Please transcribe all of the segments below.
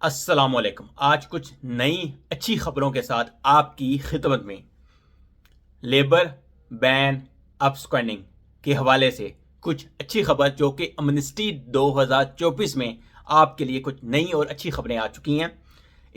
अस्सलामुअलैकुम। आज कुछ नई अच्छी खबरों के साथ आपकी खिदमत में। लेबर बैन अपस्कैंडिंग के हवाले से कुछ अच्छी खबर जो कि अमनेस्टी 2024 में आपके लिए कुछ नई और अच्छी खबरें आ चुकी हैं।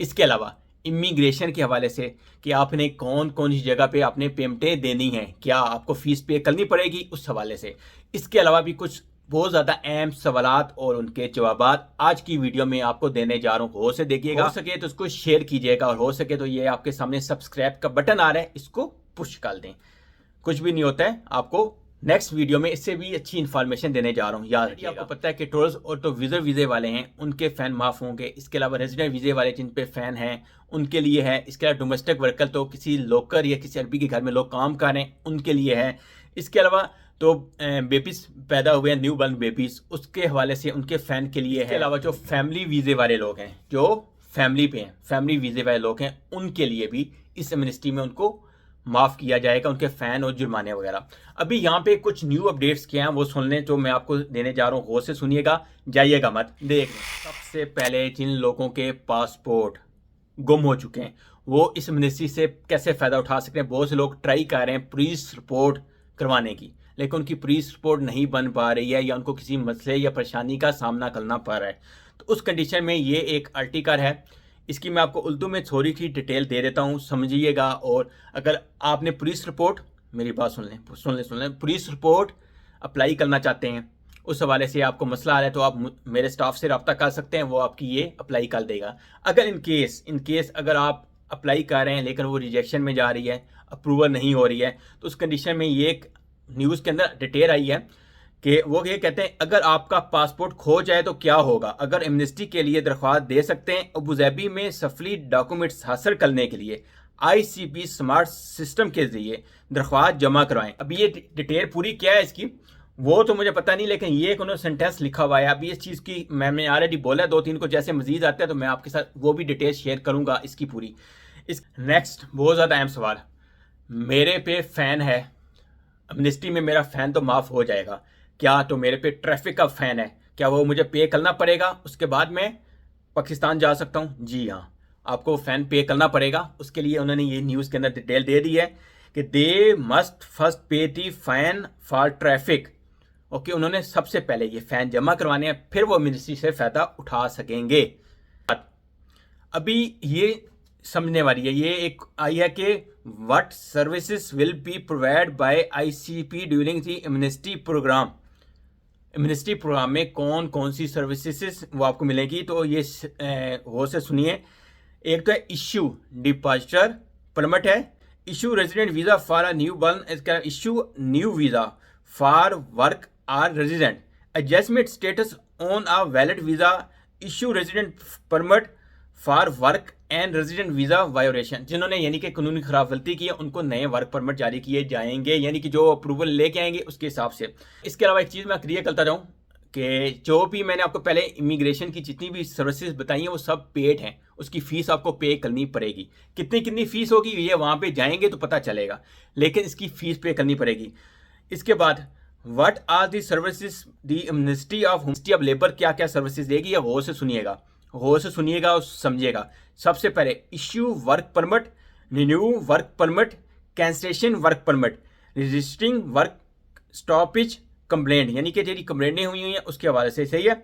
इसके अलावा इमिग्रेशन के हवाले से कि आपने कौन कौन सी जगह पे आपने पेमेंटें देनी हैं, क्या आपको फ़ीस पे करनी पड़ेगी, उस हवाले से। इसके अलावा भी कुछ बहुत ज़्यादा अहम सवालात और उनके जवाबात आज की वीडियो में आपको देने जा रहा हूँ। हो से देखिएगा, हो सके तो इसको शेयर कीजिएगा और हो सके तो ये आपके सामने सब्सक्राइब का बटन आ रहा है, इसको पुश कर दें। कुछ भी नहीं होता है, आपको नेक्स्ट वीडियो में इससे भी अच्छी इन्फॉर्मेशन देने जा रहा हूँ। याद रखिएगा, आपको पता है कि टूरिस्ट और तो वीज़े वाले हैं उनके फ़ैन माफ़ होंगे। इसके अलावा रेजिडेंट वीज़े वाले जिन पे फ़ैन हैं उनके लिए है। इसके अलावा डोमेस्टिक वर्कर तो किसी लोकल या किसी अरबी के घर में लोग काम कर रहे हैं उनके लिए है। इसके अलावा तो बेबीज़ पैदा हुए हैं, न्यू बर्न बेबीज़, उसके हवाले से उनके फ़ैन के लिए है। इसके अलावा जो फैमिली वीज़े वाले लोग हैं, जो फैमिली पे हैं, फैमिली वीज़े वाले लोग हैं, उनके लिए भी इस एमनेस्टी में उनको माफ़ किया जाएगा, उनके फ़ैन और जुर्माने वगैरह। अभी यहाँ पे कुछ न्यू अपडेट्स क्या हैं वो सुन लें, जो मैं आपको देने जा रहा हूँ। गौर से सुनिएगा, जाइएगा मत, देख लें। सबसे पहले जिन लोगों के पासपोर्ट गुम हो चुके हैं वो इस एमनेस्टी से कैसे फ़ायदा उठा सकते हैं। बहुत से लोग ट्राई कर रहे हैं पुलिस रिपोर्ट करवाने की, लेकिन उनकी पुलिस रिपोर्ट नहीं बन पा रही है या उनको किसी मसले या परेशानी का सामना करना पड़ रहा है। तो उस कंडीशन में ये एक आर्टिकल है, इसकी मैं आपको उर्दू में थोड़ी सी डिटेल दे देता हूँ, समझिएगा। और अगर आपने पुलिस रिपोर्ट, मेरी बात सुन लें, पुलिस रिपोर्ट अप्लाई करना चाहते हैं, उस हवाले से आपको मसला आ रहा है, तो आप मेरे स्टाफ से रब्ता कर सकते हैं, वो आपकी ये अप्लाई कर देगा। अगर इन केस अगर आप अप्लाई कर रहे हैं लेकिन वो रिजेक्शन में जा रही है, अप्रूवल नहीं हो रही है, तो उस कंडीशन में ये एक न्यूज़ के अंदर डिटेल आई है कि वो ये कहते हैं अगर आपका पासपोर्ट खो जाए तो क्या होगा। अगर एमनेस्टी के लिए दरख्वास्त दे सकते हैं। अबूधाबी में सफरी डॉक्यूमेंट्स हासिल करने के लिए ICP स्मार्ट सिस्टम के जरिए दरख्वास्त जमा करवाएं। अभी ये डिटेल पूरी क्या है इसकी वो तो मुझे पता नहीं, लेकिन ये एक उन्होंने सेंटेंस लिखा हुआ है। अभी इस चीज़ की मैंने ऑलरेडी बोला दो तीन को, जैसे मजीद आता है तो मैं आपके साथ वो भी डिटेल शेयर करूंगा इसकी पूरी। इस नेक्स्ट बहुत ज़्यादा अहम सवाल, मेरे पे फ़ैन है एमनेस्टी में, मेरा फ़ैन तो माफ़ हो जाएगा क्या? तो मेरे पे ट्रैफिक का फ़ैन है, क्या वो मुझे पे करना पड़ेगा? उसके बाद मैं पाकिस्तान जा सकता हूँ? जी हाँ, आपको फ़ैन पे करना पड़ेगा। उसके लिए उन्होंने ये न्यूज़ के अंदर डिटेल दे दी है कि दे मस्ट फर्स्ट पे दी फ़ैन फॉर ट्रैफिक। ओके, उन्होंने सबसे पहले ये फ़ैन जमा करवाने हैं, फिर वो मिनिस्ट्री से फ़ायदा उठा सकेंगे। अभी ये समझने वाली है, ये एक आई है कि what services will be provide by ICP during the amnesty programme. Amnesty programme में कौन कौन सी सर्विसेज वो आपको मिलेगी, तो ये हो से सुनिए। एक तो है इशू डिपार्चर परमिट है, issue resident visa for a newborn, इसका issue new visa for work or resident, adjustment status on a valid visa, issue resident permit for work and resident visa violation. जिन्होंने यानी कि कानूनी खराब गलती की है उनको नए वर्क परमिट जारी किए जाएंगे, यानी कि जो अप्रूवल लेके आएंगे उसके हिसाब से। इसके अलावा एक चीज़ मैं क्लियर करता जाऊँ कि जो भी मैंने आपको पहले इमिग्रेशन की जितनी भी सर्विसेज बताई हैं वो सब पेड हैं, उसकी फ़ीस आपको पे करनी पड़ेगी। कितनी फ़ीस होगी ये वहाँ पे जाएंगे तो पता चलेगा, लेकिन इसकी फ़ीस पे करनी पड़ेगी। इसके बाद what are the services the ministry of labour क्या क्या सर्विसेज देगी, या गौर से सुनिएगा, गौर से सुनिएगा और समझिएगा। सबसे पहले issue work permit, renew work permit, cancellation work permit, registering work stoppage complaint, यानी कि जो कंप्लेंटें हुई हैं उसके हवाले से। सही है,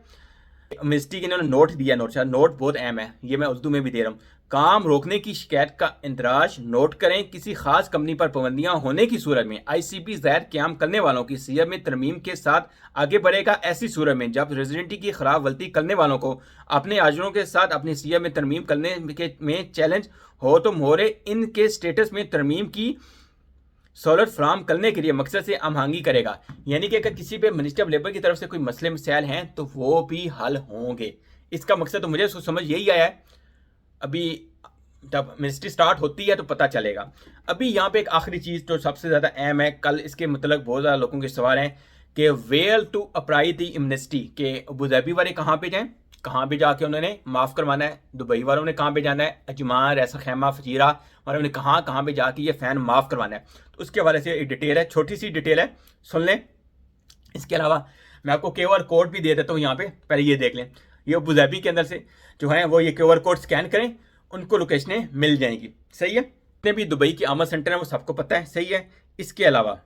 मिनिस्ट्री के इन्होंने नोट दिया, नोट बहुत अहम है, ये मैं उर्दू में भी दे रहा हूँ। काम रोकने की शिकायत का इंदराज नोट करें। किसी खास कंपनी पर पाबंदियां होने की सूरत में ICP ज़ाहिर क़याम करने वालों की सीएम में तरमीम के साथ आगे बढ़ेगा। ऐसी सूरत में जब रेजिडेंटी की खराब गलती करने वालों को अपने आजरों के साथ अपनी सीएम में तरमीम करने में चैलेंज हो तो मोहरे इनके स्टेटस में तरमीम की सहूलत फराहम करने के लिए मकसद से हमआहंगी करेगा। यानी कि अगर किसी पे मिनिस्ट्री ऑफ लेबर की तरफ से कोई मसले मसाइल हैं तो वो भी हल होंगे। इसका मकसद तो मुझे समझ यही आया है। अभी जब मिनिस्ट्री स्टार्ट होती है तो पता चलेगा। अभी यहाँ पे एक आखिरी चीज़ जो सबसे ज़्यादा अहम है, कल इसके मतलब बहुत ज़्यादा लोगों के सवाल हैं कि where to apply the amnesty, के अबूधाबी वाले कहाँ पे जाएँ, कहाँ पे जाके उन्होंने माफ़ करवाना है, दुबई वालों ने कहाँ पे जाना है, अजमान ऐसा खैमा फजीरा वालों ने कहाँ पे जाके ये फ़ैन माफ़ करवाना है। तो उसके हवाले से एक डिटेल है, छोटी सी डिटेल है, सुन लें। इसके अलावा मैं आपको QR कोड भी दे देता हूँ यहाँ पे, पहले ये देख लें। ये अबूधाबी के अंदर से जो हैं वो ये QR कोड स्कैन करें, उनको लोकेशनें मिल जाएंगी। सही है। जितने भी दुबई के आमद सेंटर हैं वो सबको पता है। सही है। इसके अलावा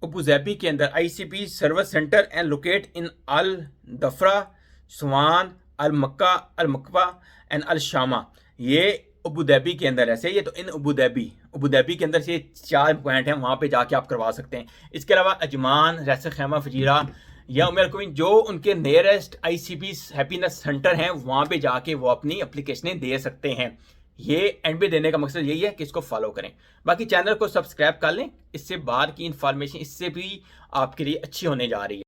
अबू धाबी के अंदर ICP service centre and locate in Al Dhafra, Swan, Al Makka, Al Maqba and Al Shama. ये अबू धाबी के अंदर है। सही है। तो इन अबू धाबी के अंदर से 4 पॉइंट हैं, वहाँ पे जाके आप करवा सकते हैं। इसके अलावा अजमान, रैस खैमा, फजीरा या उमर कुइन जो उनके नियरेस्ट ICP हैप्पीनेस सेंटर हैं, वहाँ पे जाके वो अपनी एप्लीकेशनें दे सकते हैं। ये एंड पे देने का मकसद यही है कि इसको फॉलो करें। बाकी चैनल को सब्सक्राइब कर लें, इससे बाहर की इंफॉर्मेशन इससे भी आपके लिए अच्छी होने जा रही है।